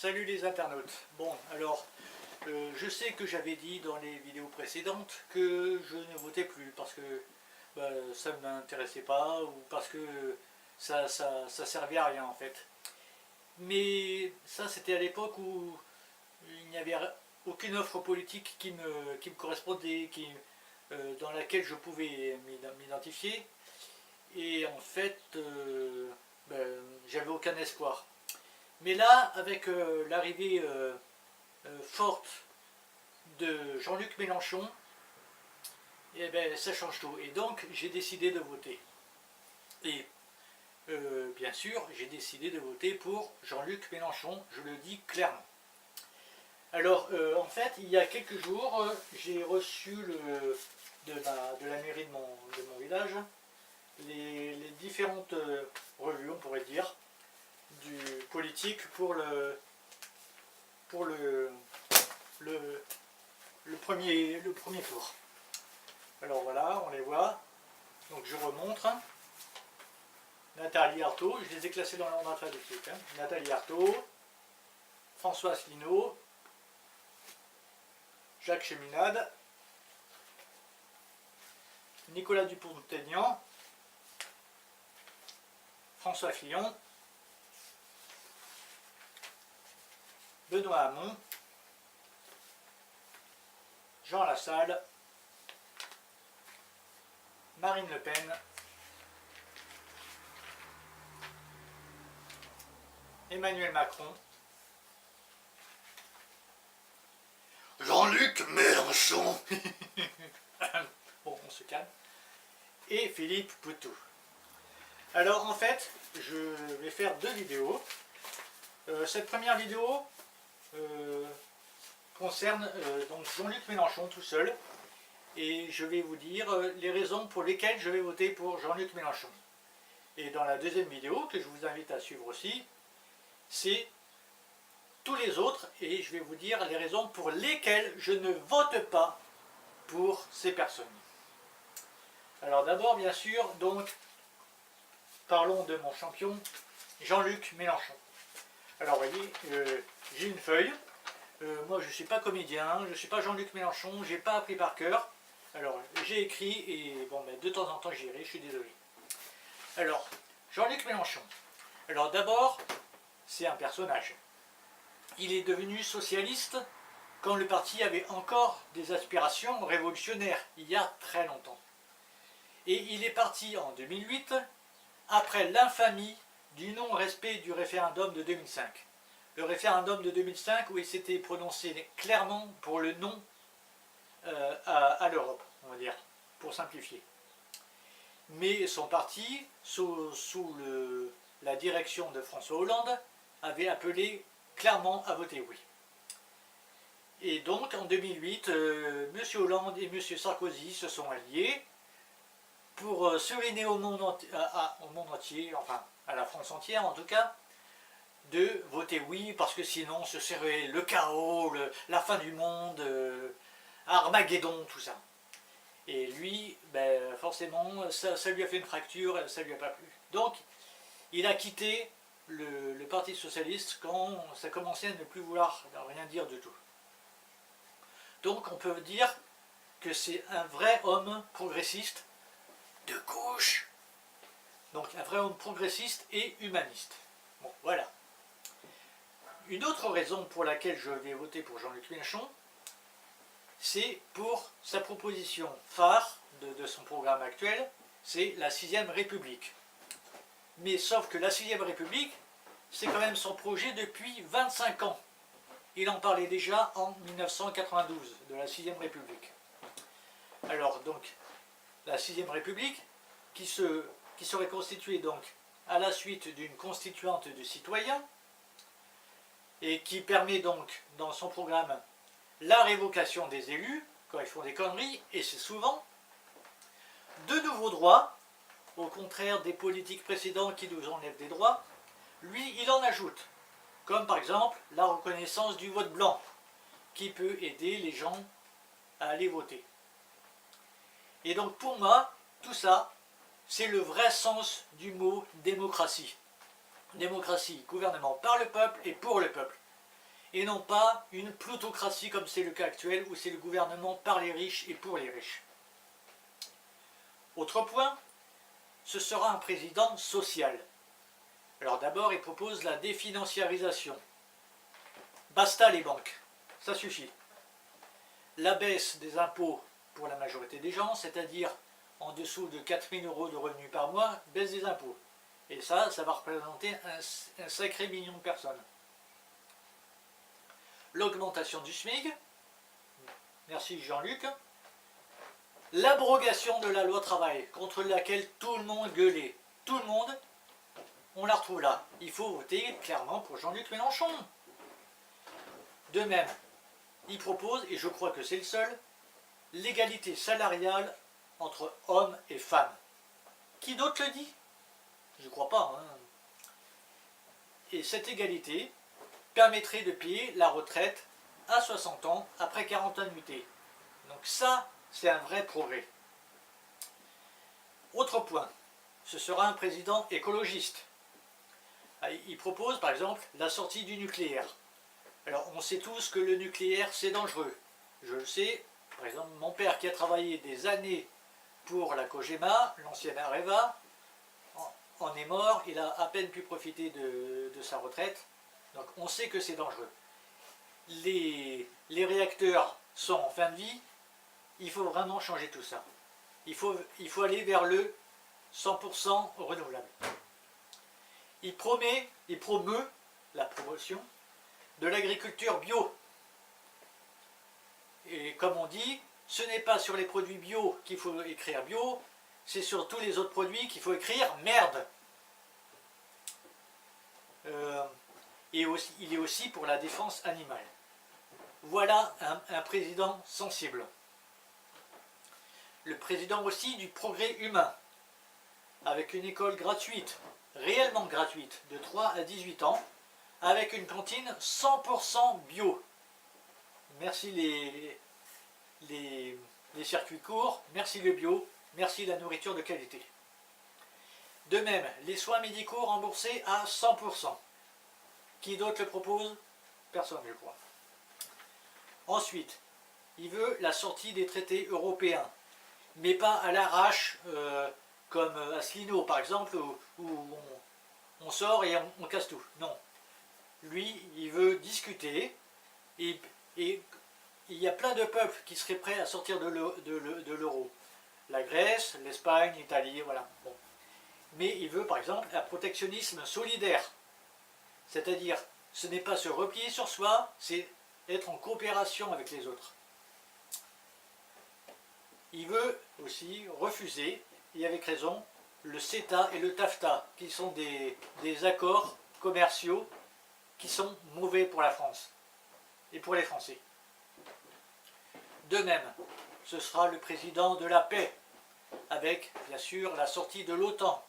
Salut les internautes. Bon, alors, je sais que j'avais dit dans les vidéos précédentes que je ne votais plus parce que ça ne m'intéressait pas ou parce que ça servait à rien en fait. Mais ça, c'était à l'époque où il n'y avait aucune offre politique qui me correspondait, dans laquelle je pouvais m'identifier. Et en fait, j'avais aucun espoir. Mais là, avec l'arrivée forte de Jean-Luc Mélenchon, eh ben, ça change tout. Et donc, j'ai décidé de voter. Et bien sûr, j'ai décidé de voter pour Jean-Luc Mélenchon, je le dis clairement. Alors, en fait, il y a quelques jours, j'ai reçu de la mairie de mon village les différentes revues, on pourrait dire, du politique pour le premier tour. Alors voilà, on les voit. Donc je remontre. Nathalie Arthaud, je les ai classés dans l'ordre alphabétique. Nathalie Arthaud, François Asselineau, Jacques Cheminade, Nicolas Dupont-Aignan, François Fillon, Benoît Hamon, Jean Lassalle, Marine Le Pen, Emmanuel Macron, Jean-Luc Mélenchon. bon, on se calme, et Philippe Poutou. Alors en fait, je vais faire deux vidéos. Cette première vidéo concerne donc Jean-Luc Mélenchon tout seul, et je vais vous dire les raisons pour lesquelles je vais voter pour Jean-Luc Mélenchon. Et dans la deuxième vidéo, que je vous invite à suivre aussi, c'est tous les autres, et je vais vous dire les raisons pour lesquelles je ne vote pas pour ces personnes. Alors d'abord, bien sûr, donc, parlons de mon champion, Jean-Luc Mélenchon. Alors vous voyez, j'ai une feuille. Moi je ne suis pas comédien, je ne suis pas Jean-Luc Mélenchon, j'ai pas appris par cœur. Alors j'ai écrit et bon, de temps en temps j'irai, je suis désolé. Alors, Jean-Luc Mélenchon. Alors d'abord, c'est un personnage. Il est devenu socialiste quand le parti avait encore des aspirations révolutionnaires, il y a très longtemps. Et il est parti en 2008, après l'infamie du non-respect du référendum de 2005. Le référendum de 2005 où il s'était prononcé clairement pour le non à l'Europe, on va dire, pour simplifier. Mais son parti, sous la direction de François Hollande, avait appelé clairement à voter oui. Et donc en 2008, M. Hollande et M. Sarkozy se sont alliés pour seriner au monde entier, enfin à la France entière en tout cas, de voter oui, parce que sinon ce serait le chaos, la fin du monde, Armageddon, tout ça. Et lui, forcément, ça lui a fait une fracture, ça lui a pas plu. Donc, il a quitté le Parti Socialiste quand ça commençait à ne plus vouloir rien dire du tout. Donc, on peut dire que c'est un vrai homme progressiste de gauche. Donc, un vrai homme progressiste et humaniste. Bon, voilà. Une autre raison pour laquelle je vais voter pour Jean-Luc Mélenchon, c'est pour sa proposition phare de son programme actuel, c'est la 6ème République. Mais sauf que la 6ème République, c'est quand même son projet depuis 25 ans. Il en parlait déjà en 1992, de la 6ème République. Alors donc, la 6ème République, qui serait constituée donc à la suite d'une constituante de citoyens, et qui permet donc, dans son programme, la révocation des élus, quand ils font des conneries, et c'est souvent, de nouveaux droits, au contraire des politiques précédentes qui nous enlèvent des droits, lui, il en ajoute, comme par exemple la reconnaissance du vote blanc, qui peut aider les gens à aller voter. Et donc pour moi, tout ça, c'est le vrai sens du mot démocratie. Démocratie, gouvernement par le peuple et pour le peuple. et non pas une plutocratie comme c'est le cas actuel, où c'est le gouvernement par les riches et pour les riches. Autre point, ce sera un président social. Alors d'abord, il propose la définanciarisation. Basta les banques, ça suffit. La baisse des impôts pour la majorité des gens, c'est-à-dire en dessous de 4 000 € de revenus par mois, baisse des impôts. Et ça va représenter un sacré million de personnes. L'augmentation du SMIC, merci Jean-Luc. L'abrogation de la loi travail, contre laquelle tout le monde gueulait. Tout le monde, on la retrouve là. Il faut voter clairement pour Jean-Luc Mélenchon. De même, il propose, et je crois que c'est le seul, l'égalité salariale entre hommes et femmes. Qui d'autre le dit? Je ne crois pas. Hein. Et cette égalité permettrait de payer la retraite à 60 ans après 40 annuités. Donc ça, c'est un vrai progrès. Autre point, ce sera un président écologiste. Il propose par exemple la sortie du nucléaire. Alors on sait tous que le nucléaire c'est dangereux. Je le sais, par exemple mon père qui a travaillé des années pour la Cogema, l'ancienne Areva, en est mort, il a à peine pu profiter de sa retraite. Donc on sait que c'est dangereux. Les réacteurs sont en fin de vie, il faut vraiment changer tout ça. Il faut aller vers le 100% renouvelable. Il promeut la promotion de l'agriculture bio. Et comme on dit, ce n'est pas sur les produits bio qu'il faut écrire bio, c'est sur tous les autres produits qu'il faut écrire merde. Et aussi, il est aussi pour la défense animale. Voilà un président sensible. Le président aussi du progrès humain, avec une école gratuite, réellement gratuite, de 3 à 18 ans, avec une cantine 100% bio. Merci les circuits courts, merci le bio, merci la nourriture de qualité. De même, les soins médicaux remboursés à 100%. Qui d'autre le propose? Personne, je crois. Ensuite, il veut la sortie des traités européens, mais pas à l'arrache, comme Asselineau par exemple, où on sort et on casse tout. Non. Lui, il veut discuter, et il y a plein de peuples qui seraient prêts à sortir de l'euro. La Grèce, l'Espagne, l'Italie, voilà. Bon. Mais il veut par exemple un protectionnisme solidaire. C'est-à-dire, ce n'est pas se replier sur soi, c'est être en coopération avec les autres. Il veut aussi refuser, et avec raison, le CETA et le TAFTA, qui sont des accords commerciaux qui sont mauvais pour la France et pour les Français. De même, ce sera le président de la paix, avec bien sûr la sortie de l'OTAN,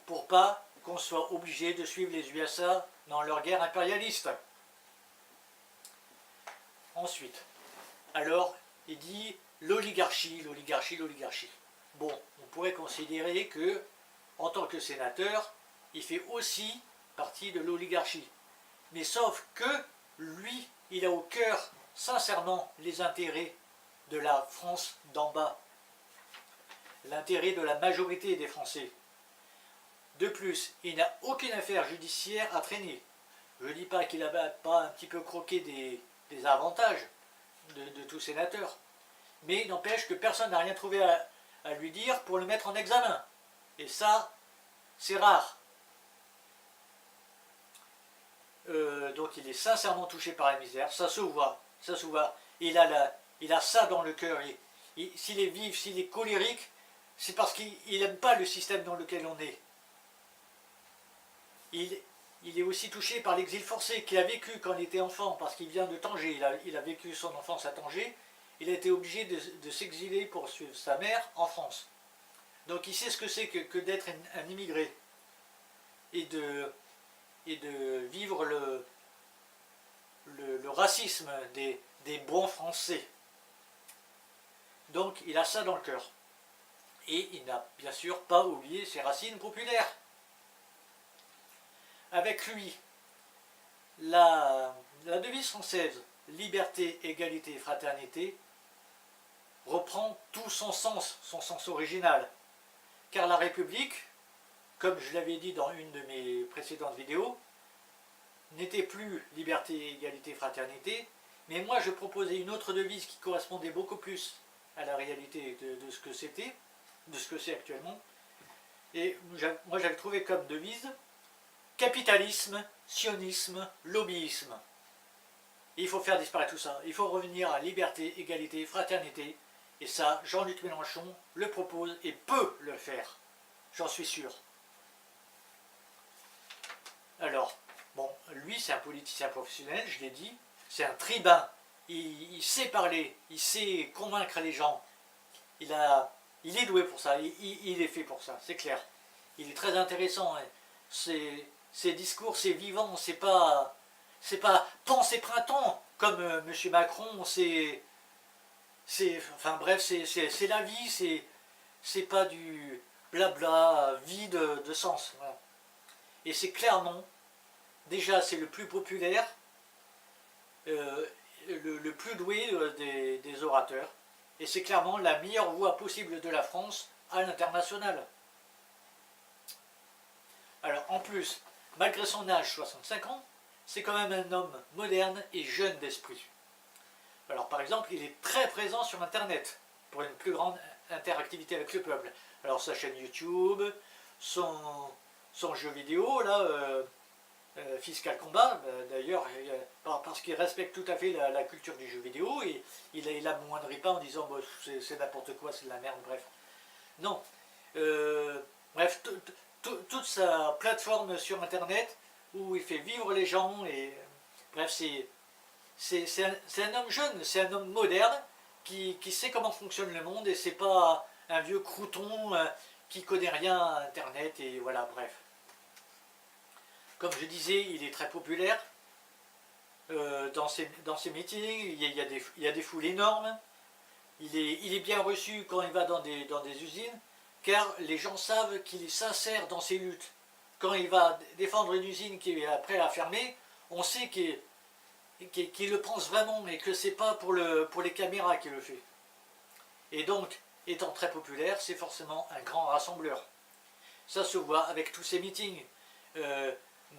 pour pas qu'on soit obligé de suivre les USA dans leur guerre impérialiste. Ensuite, alors, il dit l'oligarchie, l'oligarchie, l'oligarchie. Bon, on pourrait considérer que, en tant que sénateur, il fait aussi partie de l'oligarchie. Mais sauf que, lui, il a au cœur, sincèrement, les intérêts de la France d'en bas. L'intérêt de la majorité des Français. De plus, il n'a aucune affaire judiciaire à traîner. Je ne dis pas qu'il n'a pas un petit peu croqué des avantages de tout sénateur. Mais il n'empêche que personne n'a rien trouvé à lui dire pour le mettre en examen. Et ça, c'est rare. Donc il est sincèrement touché par la misère, ça se voit, ça se voit. Il a ça dans le cœur. S'il est vif, s'il est colérique, c'est parce qu'il n'aime pas le système dans lequel on est. Il est aussi touché par l'exil forcé qu'il a vécu quand il était enfant, parce qu'il vient de Tanger, il a vécu son enfance à Tanger, il a été obligé de s'exiler pour suivre sa mère en France. Donc il sait ce que c'est que d'être un immigré, et de vivre le racisme des bons Français. Donc il a ça dans le cœur. Et il n'a bien sûr pas oublié ses racines populaires. Avec lui, la la devise française, liberté, égalité, fraternité, reprend tout son sens original. Car la République, comme je l'avais dit dans une de mes précédentes vidéos, n'était plus liberté, égalité, fraternité, mais moi je proposais une autre devise qui correspondait beaucoup plus à la réalité de ce que c'était, de ce que c'est actuellement. Et moi j'avais trouvé comme devise capitalisme, sionisme, lobbyisme. Et il faut faire disparaître tout ça. Il faut revenir à liberté, égalité, fraternité. Et ça, Jean-Luc Mélenchon le propose et peut le faire. J'en suis sûr. Alors, bon, lui c'est un politicien professionnel, je l'ai dit. C'est un tribun. Il sait parler, il sait convaincre les gens. Il est doué pour ça, il est fait pour ça, c'est clair. Il est très intéressant. Ses discours, c'est vivant, c'est pas pense et printemps, comme M. Macron, enfin bref, c'est la vie, c'est pas du blabla vide de sens. Voilà. Et c'est clairement, déjà c'est le plus populaire, le plus doué des orateurs, et c'est clairement la meilleure voix possible de la France à l'international. Alors en plus, malgré son âge, 65 ans, c'est quand même un homme moderne et jeune d'esprit. Alors par exemple, il est très présent sur Internet pour une plus grande interactivité avec le peuple. Alors sa chaîne YouTube, son jeu vidéo, là, Fiscal Combat, d'ailleurs, parce qu'il respecte tout à fait la culture du jeu vidéo, et il amoindrit pas en disant bon, c'est n'importe quoi, c'est de la merde, bref. Non. Bref, toute sa plateforme sur Internet, où il fait vivre les gens, et bref, c'est un homme jeune, c'est un homme moderne, qui sait comment fonctionne le monde, et c'est pas un vieux crouton qui connaît rien à Internet, et voilà, bref. Comme je disais, il est très populaire dans ses meetings, il y a des foules énormes, il est bien reçu quand il va dans des usines, car les gens savent qu'il est sincère dans ses luttes. Quand il va défendre une usine qui est après à fermer, on sait qu'il le pense vraiment et que c'est pas pour les caméras qu'il le fait. Et donc, étant très populaire, c'est forcément un grand rassembleur. Ça se voit avec tous ses meetings.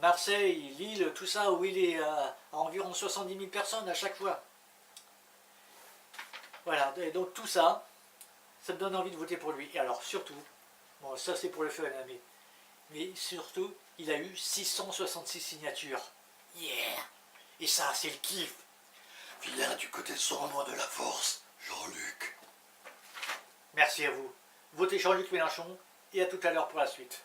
Marseille, Lille, tout ça, où il est à environ 70 000 personnes à chaque fois. Voilà, et donc tout ça, ça me donne envie de voter pour lui. Et alors surtout, bon ça c'est pour le fun, hein, mais surtout, il a eu 666 signatures. Yeah! Et ça, c'est le kiff. Viens du côté sombre de la force, Jean-Luc. Merci à vous. Votez Jean-Luc Mélenchon et à tout à l'heure pour la suite.